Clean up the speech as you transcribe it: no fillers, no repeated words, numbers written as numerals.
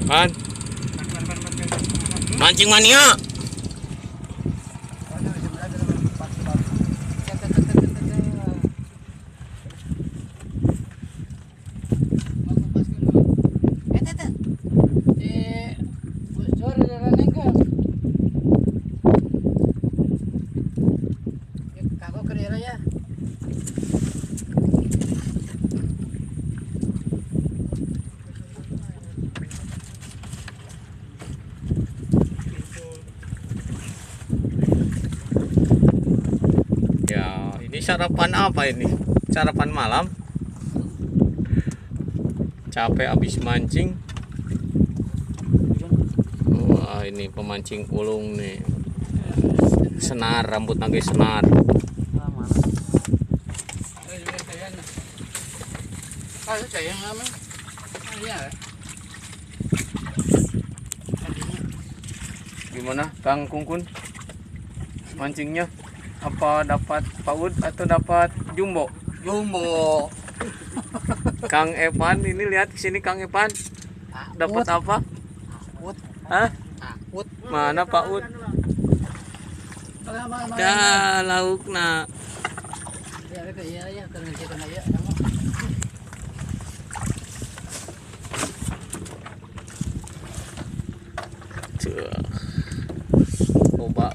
Kan? Mancing mania. Ya, ini sarapan apa ini? Sarapan malam. Capek habis mancing. Wah, ini pemancing ulung nih. Senar, rambut naga senar. Gimana Kang Kungkun mancingnya? Apa dapat paud atau dapat jumbo? Jumbo. Kang Evan, ini lihat sini Kang Evan. Dapat apa? Akut. Hah? Akut. Mana paud? Dah lauk nak. Ya, karena kita naya. Coba